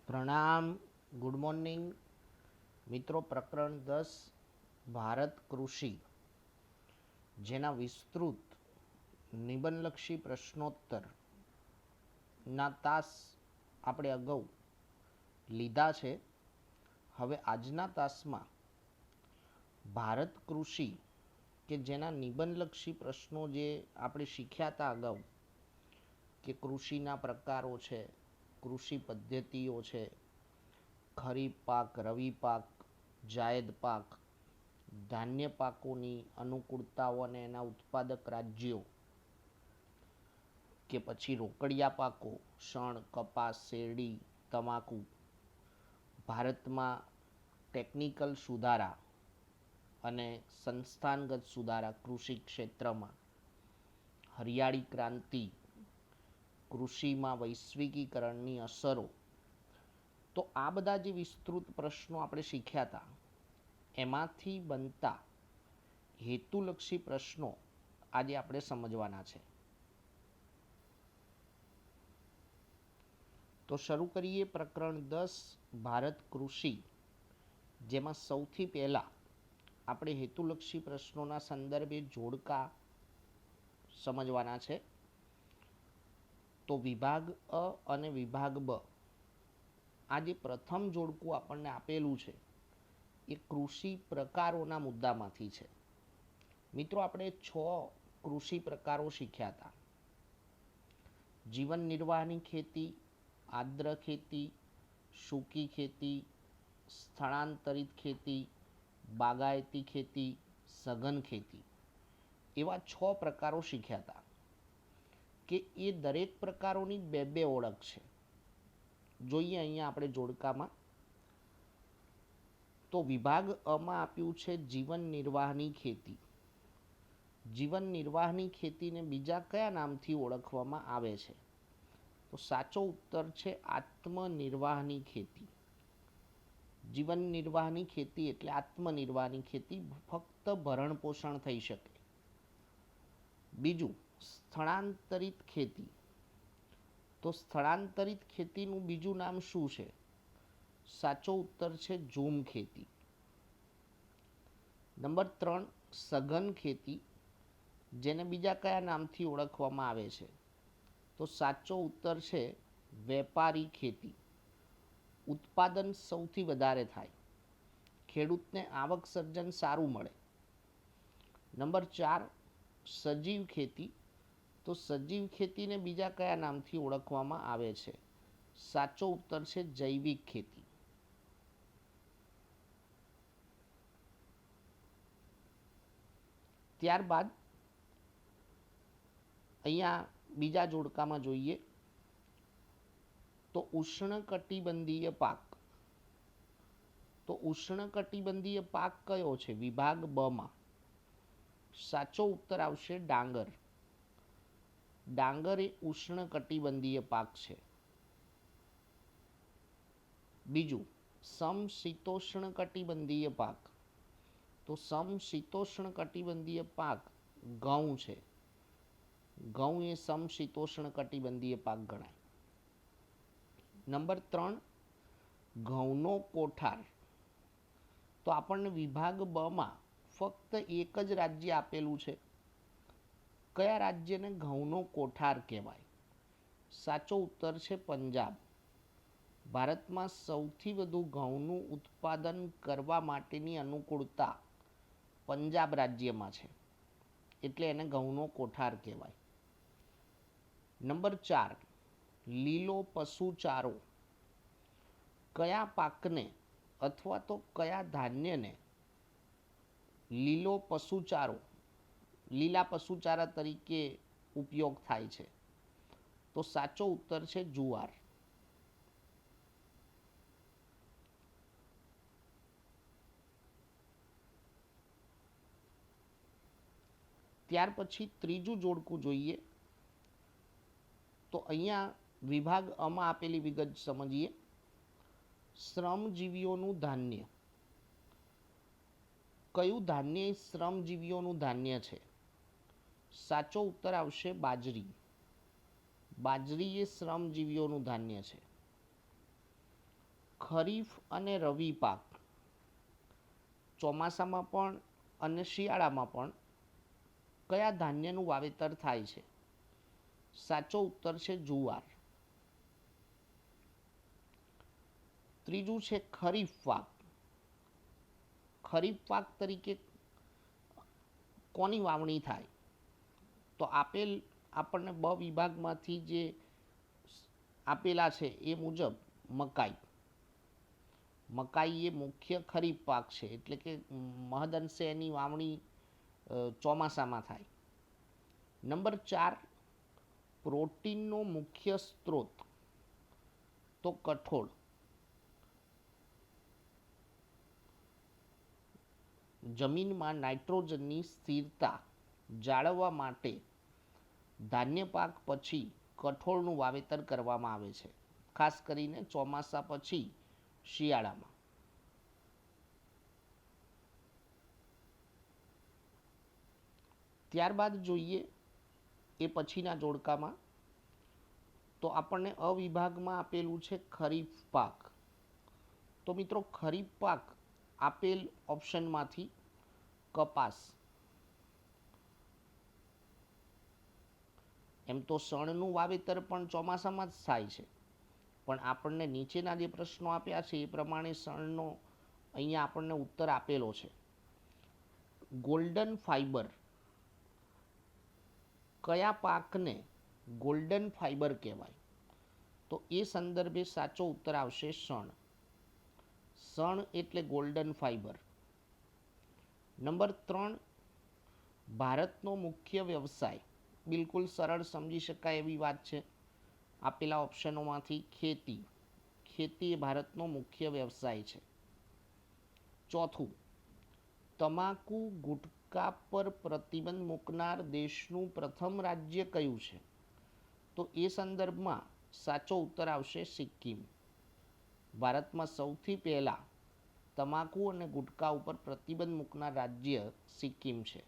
પ્રણામ. Good morning મિત્રો. પ્રકરણ 10 ભારત કૃષિ, જેના વિસ્તૃત નિબંધલક્ષી પ્રશ્નોત્તરના તાસ આપણે અગાઉ લીધા છે. હવે આજના તાસમાં ભારત કૃષિ કે જેના નિબંધલક્ષી પ્રશ્નો જે આપણે શીખ્યા હતા અગાઉ, કે કૃષિના પ્રકારો છે, કૃષિ પદ્ધતિઓ છે, ખરીફ પાક, રવિ પાક, જાયદ પાક, ધાન્ય પાકોની અનુકૂળતાઓ અને એના ઉત્પાદક રાજ્યો, કે પછી રોકડિયા પાકો, શણ, કપાસ, શેરડી, તમાકુ, ભારતમાં ટેકનિકલ સુધારા અને સંસ્થાનગત સુધારા કૃષિ ક્ષેત્રમાં, હરિયાળી ક્રાંતિ, કૃષિમાં વૈશ્વિકીકરણની અસરો. તો આ બધા જે વિસ્તૃત પ્રશ્નો આપણે શીખ્યા હતા, એમાંથી બનતા હેતુલક્ષી પ્રશ્નો આજે આપણે સમજવાના છે. તો શરૂ કરીએ પ્રકરણ 10 ભારત કૃષિ, જેમાં સૌથી પહેલાં આપણે હેતુલક્ષી પ્રશ્નોના સંદર્ભે જોડકા સમજવાના છે. તો વિભાગ અ અને વિભાગ બ, આ જે પ્રથમ જોડકું આપણને આપેલું છે એ કૃષિ પ્રકારોના મુદ્દામાંથી છે. મિત્રો, આપણે 6 કૃષિ પ્રકારો શીખ્યા હતા. જીવન નિર્વાહની ખેતી, આદ્ર ખેતી, સૂકી ખેતી, સ્થળાંતરિત ખેતી, બાગાયતી ખેતી, સઘન ખેતી, એવા 6 પ્રકારો શીખ્યા હતા. કે એ દરેક પ્રકારોની બે બે ઓળખ છે. જોઈએ અહીંયા આપણે જોડકામાં. તો વિભાગ અમાં આપ્યું છે જીવન નિર્વાહની ખેતી. જીવન નિર્વાહની ખેતીને બીજા કયા નામથી ઓળખવામાં આવે છે? તો સાચો ઉત્તર છે આત્મનિર્વાહની ખેતી. જીવન નિર્વાહની ખેતી એટલે આત્મનિર્વાહની ખેતી, ફક્ત ભરણ પોષણ થઈ શકે. બીજું, સ્થળાંતરિત ખેતી. તો સ્થળાંતરિત ખેતીનું બીજું નામ શું છે? સાચો ઉત્તર છે ઝૂમ ખેતી. નંબર 3, સઘન ખેતી, જેને બીજા કયા નામથી ઓળખવામાં આવે છે? તો સાચો ઉત્તર છે વેપારી ખેતી. ઉત્પાદન સૌથી વધારે થાય, ખેડૂતને આવક સર્જન સારું મળે. નંબર 4, સજીવ ખેતી. તો સજીવ ખેતીને બીજા કયા નામથી ઓળખવામાં આવે છે? સાચો ઉત્તર છે જૈવિક ખેતી. ત્યારબાદ અહીંયા બીજા જોડકામાં જોઈએ તો ઉષ્ણકટિબંધીય પાક. તો ઉષ્ણકટિબંધીય પાક કયો છે? વિભાગ બ માં સાચો ઉત્તર આવશે ડાંગર. ડાંગર એ ઉષ્ણકટિબંધીય પાક છે. બીજું, સમશીતોષ્ણ કટિબંધીય પાક. તો સમશીતોષ્ણ કટિબંધીય પાક ઘઉં છે. ઘઉં એ સમશીતોષ્ણ કટિબંધીય પાક ગણાય. નંબર 3, ઘઉંનો કોઠાર. તો આપણને વિભાગ બ માં ફક્ત એક જ રાજ્ય આપેલું છે. કયા રાજ્યને ઘઉંનો કોઠાર કહેવાય? સાચો ઉત્તર છે પંજાબ. ભારતમાં સૌથી વધુ ઘઉંનું ઉત્પાદન કરવા માટેની અનુકૂળતા પંજાબ રાજ્યમાં છે, એટલે એને ઘઉંનો કોઠાર કહેવાય. નંબર 4, લીલો પશુચારો. કયા પાકને અથવા તો કયા ધાન્યને લીલો પશુચારો, લીલા પશુચારા તરીકે ઉપયોગ થાય છે? તો સાચો ઉત્તર છે જુવાર. ત્યાર પછી ત્રીજું જોડકું જોઈએ. તો અહીંયા વિભાગ અમાં આપેલી વિગત સમજીએ. શ્રમજીવીઓનું ધાન્ય. કયું ધાન્ય એ શ્રમજીવીઓનું ધાન્ય છે? સાચો ઉત્તર આવશે બાજરી. બાજરી એ શ્રમજીવીઓનું ધાન્ય છે. ખરીફ અને રવિ પાક ચોમાસામાં પણ અને શિયાળામાં પણ કયા ધાન્યનું વાવેતર થાય છે? સાચો ઉત્તર છે જુવાર. ત્રીજું છે ખરીફ પાક. ખરીફ પાક તરીકે કોની વાવણી થાય? તો આપેલ આપણને બ વિભાગમાંથી જે આપેલા છે એ મુજબ મકાઈ. મકાઈ એ મુખ્ય ખરીફ પાક છે, એટલે કે મહદઅંશે એની વાવણી ચોમાસામાં થાય. નંબર 4, પ્રોટીનનો મુખ્ય સ્ત્રોત તો કઠોળ. જમીનમાં નાઇટ્રોજનની સ્થિરતા જાળવવા માટે ધાન્ય પાક પછી કઠોળનું વાવેતર કરવામાં આવે છે, ખાસ કરીને ચોમાસા પછી શિયાળામાં. ત્યારબાદ જોઈએ એ પછીના જોડકામાં, તો આપણને અ વિભાગમાં આપેલું છે ખરીફ પાક. તો મિત્રો ખરીફ પાક આપેલ ઓપ્શનમાંથી કપાસ. એમ તો શણનું વાવેતર પણ ચોમાસામાં જ થાય છે, પણ આપણને નીચેના જે પ્રશ્નો આપ્યા છે એ પ્રમાણે શણનો અહીંયા આપણને ઉત્તર આપેલો છે. Golden fibre. કયા પાકને ગોલ્ડન ફાઈબર કહેવાય? તો એ સંદર્ભે સાચો ઉત્તર આવશે શણ. શણ એટલે ગોલ્ડન ફાઈબર. નંબર 3, ભારતનો મુખ્ય વ્યવસાય. બિલકુલ સરળ સમજી શકાય એવી વાત છે. આપેલા ઓપ્શનોમાંથી ખેતી. ખેતી એ ભારતનો મુખ્ય વ્યવસાય છે. ચોથું, તમાકુ ગુટકા પર પ્રતિબંધ મૂકનાર દેશનું પ્રથમ રાજ્ય કયું છે? તો એ સંદર્ભમાં સાચો ઉત્તર આવશે સિક્કિમ. ભારતમાં સૌથી પહેલા તમાકુ અને ગુટકા ઉપર પ્રતિબંધ મૂકનાર રાજ્ય સિક્કિમ છે.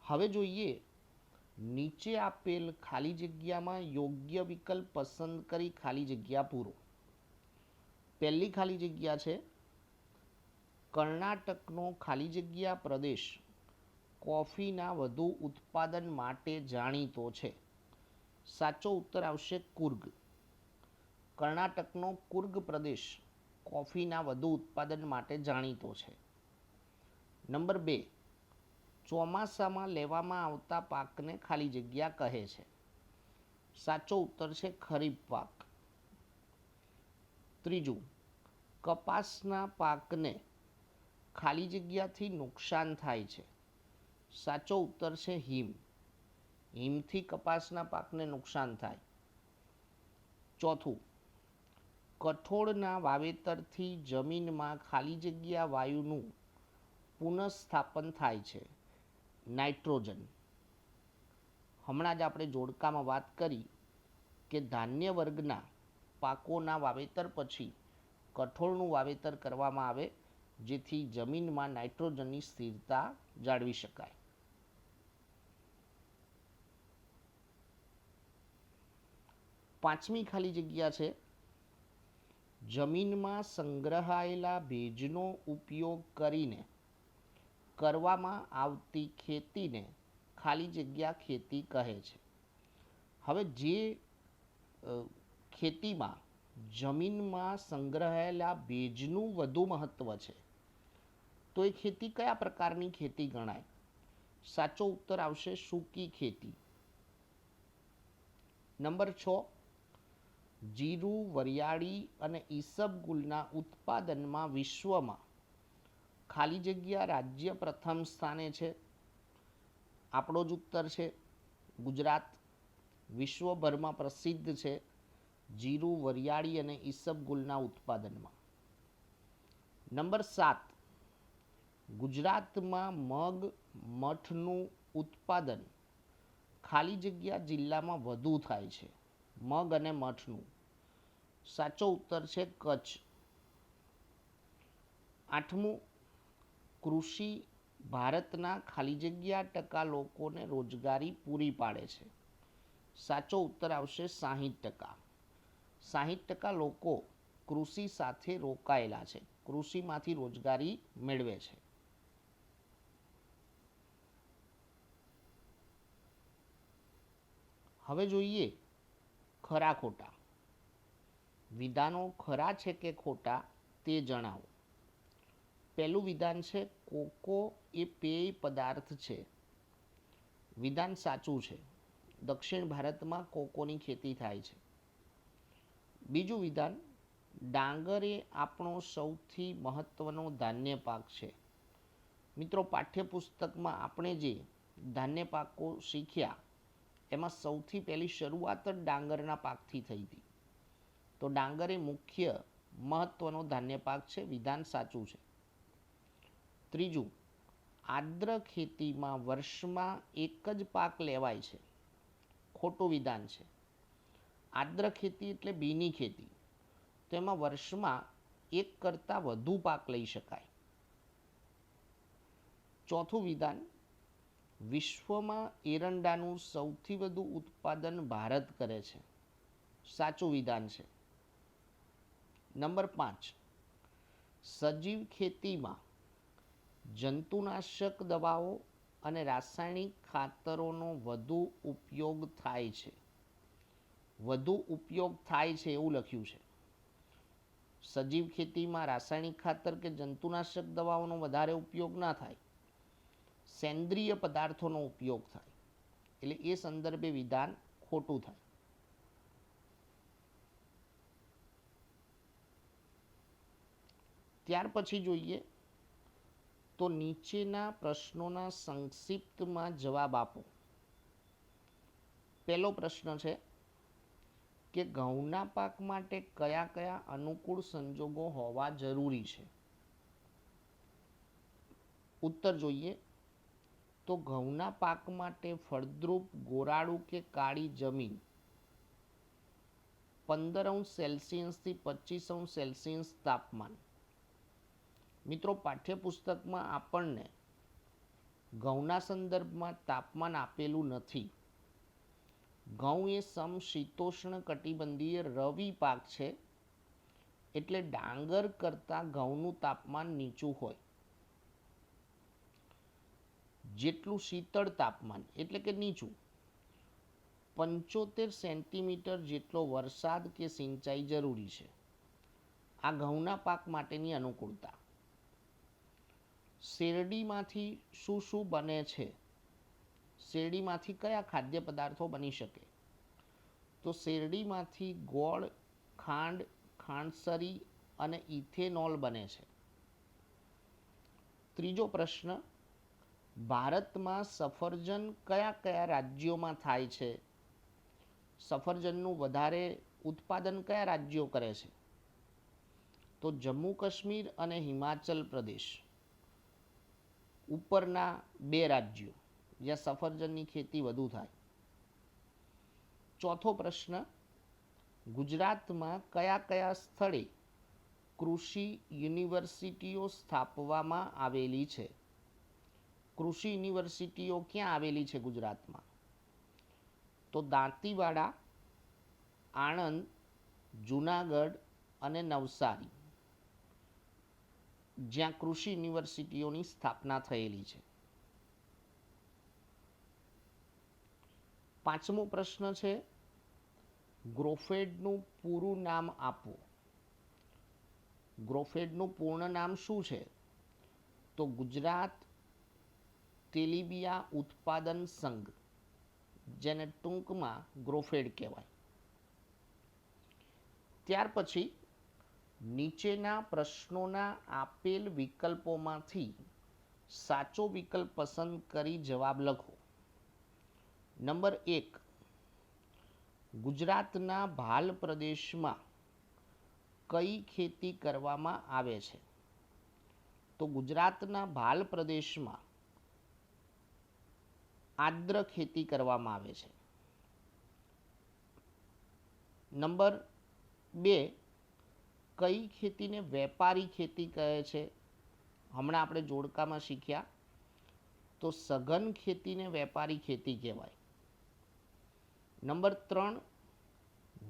હવે જોઈએ નીચે આપેલ ખાલી જગ્યામાં યોગ્ય વિકલ્પ પસંદ કરી ખાલી જગ્યા પૂરો. પહેલી ખાલી જગ્યા છે કર્ણાટકનો ખાલી જગ્યા પ્રદેશ કોફીના વધુ ઉત્પાદન માટે જાણીતો છે. સાચો ઉત્તર આવશે કુર્ગ. કર્ણાટકનો કુર્ગ પ્રદેશ કોફીના વધુ ઉત્પાદન માટે જાણીતો છે. નંબર 2, ચોમાસામાં લેવામાં આવતા પાકને ખાલી જગ્યા કહે છે. સાચો ઉત્તર છે ખરીફ પાક. ત્રીજું, કપાસના પાકને ખાલી જગ્યાથી નુકસાન થાય છે. સાચો ઉત્તર છે હિમ. હિમથી કપાસના પાકને નુકસાન થાય. ચોથું, કઠોળના વાવેતરથી જમીનમાં ખાલી જગ્યા વાયુનું પુનઃસ્થાપન થાય છે. નાઇટ્રોજન. હમણાં જ આપણે જોડકામાં વાત કરી કે ધાન્ય વર્ગના પાકોના વાવેતર પછી કઠોળનું વાવેતર કરવામાં આવે, જેથી જમીનમાં નાઇટ્રોજનની સ્થિરતા જાળવી શકાય. પાંચમી ખાલી જગ્યા છે જમીનમાં સંગ્રહાયેલા ભેજનો ઉપયોગ કરીને કરવામાં આવતી ખેતીને ખાલી જગ્યા ખેતી કહે છે. હવે જે ખેતીમાં જમીનમાં સંગ્રહાયેલા ભેજનું વધુ મહત્વ છે, તો એ ખેતી કયા પ્રકારની ખેતી ગણાય? સાચો ઉત્તર આવશે સૂકી ખેતી. નંબર 6, જીરું, વરિયાળી અને ઈસબગુલના ઉત્પાદનમાં વિશ્વમાં ખાલી જગ્યા રાજ્ય પ્રથમ સ્થાને છે. આપણો જ ઉત્તર છે ગુજરાત. વિશ્વભરમાં પ્રસિદ્ધ છે જીરું, વરિયાળી અને ઈસબગુલના ઉત્પાદનમાં. નંબર 7, ગુજરાતમાં મગ, મઠનું ઉત્પાદન ખાલી જગ્યા જિલ્લામાં વધુ થાય છે. મગ અને મઠનું. સાચો ઉત્તર છે કચ્છ. 8મું, કૃષિ ભારતના ખાલી જગ્યા ટકા લોકોને રોજગારી પૂરી પાડે છે. સાચો ઉત્તર આવશે 60%. 60% લોકો કૃષિ સાથે રોકાયેલા છે, કૃષિમાંથી રોજગારી મેળવે છે. હવે જોઈએ ખરા ખોટા. વિધાનો ખરા છે કે ખોટા તે જણાવો. પહેલું વિધાન છે કોકો એ પેય પદાર્થ છે. વિધાન સાચું છે. દક્ષિણ ભારતમાં કોકોની ખેતી થાય છે. બીજું વિધાન ડાંગર એ આપણો સૌથી મહત્વનો ધાન્ય પાક છે. મિત્રો, પાઠ્યપુસ્તકમાં આપણે જે ધાન્ય પાકો શીખ્યા એમાં સૌથી પહેલી શરૂઆત જ ડાંગરના પાકથી થઈ હતી. તો ડાંગર એ મુખ્ય મહત્વનો ધાન્ય પાક છે. વિધાન સાચું છે. ત્રીજું, આર્દ્ર ખેતીમાં વર્ષમાં એક જ પાક લેવાય છે. ખોટું વિધાન છે. આર્દ્ર ખેતી એટલે ભીની ખેતી, તો એમાં વર્ષમાં એક કરતાં વધુ પાક લઈ શકાય. ચોથું વિધાન, વિશ્વમાં એરંડાનું સૌથી વધુ ઉત્પાદન ભારત કરે છે. સાચું વિધાન છે. નંબર 5, સજીવ ખેતીમાં જંતુનાશક દવાઓ અને રાસાયણિક ખાતરોનો વધુ ઉપયોગ થાય છે. વધુ ઉપયોગ થાય છે એવું લખ્યું છે. સજીવ ખેતીમાં રાસાયણિક ખાતર કે જંતુનાશક દવાઓનો વધારે ઉપયોગ ના થાય, સેન્દ્રિય પદાર્થોનો ઉપયોગ થાય. એટલે એ સંદર્ભે વિધાન ખોટું થાય. ત્યાર પછી જોઈએ તો નીચેના પ્રશ્નોના સંક્ષિપ્તમાં જવાબ આપો. પહેલો પ્રશ્ન છે કે ઘઉંના પાક માટે કયા કયા અનુકૂળ સંજોગો હોવા જરૂરી છે. ઉત્તર જોઈએ તો ઘઉંના પાક માટે ફળદ્રુપ, ગોરાળુ કે કાળી જમીન, 15° થી 25° તાપમાન. મિત્રો, પાઠ્યપુસ્તકમાં આપણને ઘઉંના સંદર્ભમાં તાપમાન આપેલું નથી. ઘઉં એ સમશીતોષ્ણ કટિબંધીય રવિ પાક છે, એટલે ડાંગર કરતાં ઘઉંનું તાપમાન નીચું હોય. જેટલું શીતળ તાપમાન એટલે કે નીચું, 75 સેન્ટીમીટર જેટલો વરસાદ કે સિંચાઈ જરૂરી છે. આ ઘઉંના પાક માટેની અનુકૂળતા. શેરડીમાંથી શું શું બને છે? શેરડીમાંથી કયા ખાદ્ય પદાર્થો બની શકે? તો શેરડીમાંથી ગોળ, ખાંડ, ખાંડસરી અને ઇથેનોલ બને છે. ત્રીજો પ્રશ્ન, ભારતમાં સફરજન કયા કયા રાજ્યોમાં થાય છે? સફરજનનું વધારે ઉત્પાદન કયા રાજ્યો કરે છે? તો જમ્મુ કાશ્મીર અને હિમાચલ પ્રદેશ ઉપરના 2 રાજ્યો જ્યાં સફરજનની ખેતી વધુ થાય. ચોથો પ્રશ્ન, ગુજરાતમાં કયા કયા સ્થળે કૃષિ યુનિવર્સિટીઓ સ્થાપવામાં આવેલી છે? કૃષિ યુનિવર્સિટીઓ ક્યાં આવેલી છે ગુજરાતમાં? તો દાંતીવાડા, આણંદ, જુનાગઢ અને નવસારી, જ્યાં કૃષિ યુનિવર્સિટીઓની સ્થાપના થયેલી છે. પાંચમો પ્રશ્ન છે ગ્રોફેડનું પૂરું નામ આપો. ગ્રોફેડનું પૂર્ણ નામ શું છે? તો ગુજરાત તેલીબિયા ઉત્પાદન સંઘ, જેને ટૂંકમાં ગ્રોફેડ કહેવાય. ત્યાર પછી નીચેના પ્રશ્નોના આપેલ વિકલ્પોમાંથી સાચો વિકલ્પ પસંદ કરી જવાબ લખો. નંબર 1, ગુજરાતના ભાલ પ્રદેશમાં કઈ ખેતી કરવામાં આવે છે? તો ગુજરાતના ભાલ પ્રદેશમાં આર્દ્ર ખેતી કરવામાં આવે છે. નંબર 2, કઈ ખેતીને વેપારી ખેતી કહે છે? હમણાં આપણે જોડકામાં શીખ્યા, તો સઘન ખેતીને વેપારી ખેતી કહેવાય. નંબર 3,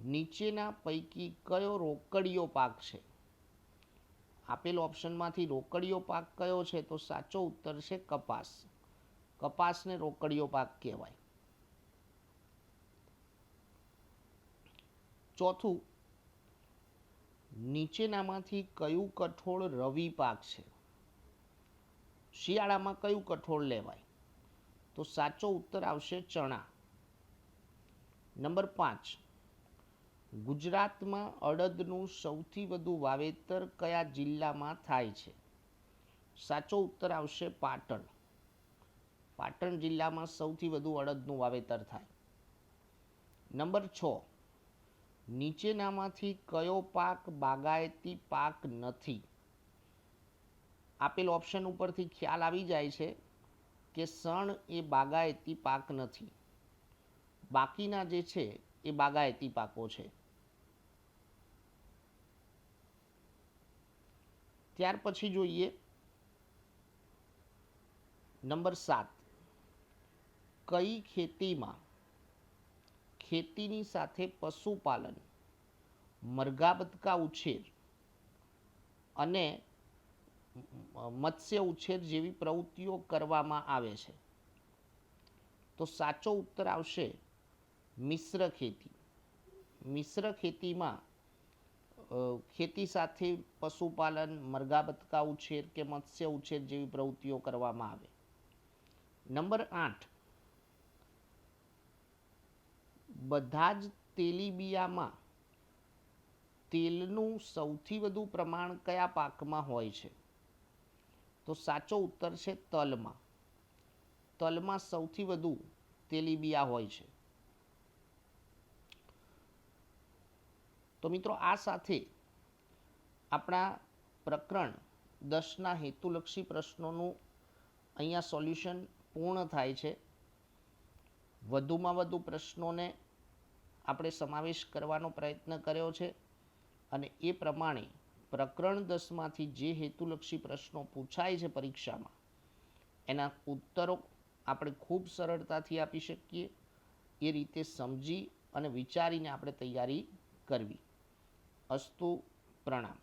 નીચેના પૈકી કયો રોકડિયો પાક છે? આપેલ ઓપ્શનમાંથી રોકડિયો પાક કયો છે? તો સાચો ઉત્તર છે કપાસ. કપાસને રોકડિયો પાક કહેવાય. ચોથું, નીચેનામાંથી કયું કઠોળ રવિ પાક છે? શિયાળામાં કયું કઠોળ લેવાય? તો સાચો ઉત્તર આવશે ચણા. નંબર 5, ગુજરાતમાં અડદનું સૌથી વધુ વાવેતર કયા જિલ્લામાં થાય છે? સાચો ઉત્તર આવશે પાટણ. પાટણ જિલ્લામાં સૌથી વધુ અડદનું વાવેતર થાય. નંબર 6, નીચેનામાંથી કયો પાક બાગાયતી પાક નથી? આપેલ ઓપ્શન ઉપરથી ખ્યાલ આવી જાય છે કે શણ એ બાગાયતી પાક નથી. બાકીના જે છે એ બાગાયતી પાકો છે. ત્યાર પછી જોઈએ નંબર 7, કઈ ખેતીમાં ખેતીની સાથે પશુપાલન, મરઘાબતકા ઉછેર અને મત્સ્ય ઉછેર જેવી પ્રવૃત્તિઓ કરવામાં આવે છે? તો સાચો ઉત્તર આવશે મિશ્ર ખેતી. મિશ્ર ખેતીમાં ખેતી સાથે પશુપાલન, મરઘાબતકા ઉછેર કે મત્સ્ય ઉછેર જેવી પ્રવૃત્તિઓ કરવામાં આવે. નંબર 8, બધા જ તેલીબિયામાં તેલનું સૌથી વધુ પ્રમાણ કયા પાકમાં હોય છે? તો સાચો ઉત્તર છે તલમાં. તલમાં સૌથી વધુ તેલીબિયા હોય છે. તો મિત્રો, આ સાથે આપણા પ્રકરણ 10ના હેતુલક્ષી પ્રશ્નોનું અહીંયા સોલ્યુશન પૂર્ણ થાય છે. વધુમાં વધુ પ્રશ્નોને આપણે સમાવેશ કરવાનો પ્રયત્ન કર્યો છે અને એ પ્રમાણે પ્રકરણ 10માંથી જે હેતુલક્ષી પ્રશ્નો પૂછાય છે પરીક્ષામાં, એના ઉત્તરો આપણે ખૂબ સરળતાથી આપી શકીએ. એ રીતે સમજી અને વિચારીને આપણે તૈયારી કરવી. અસ્તુ. પ્રણામ.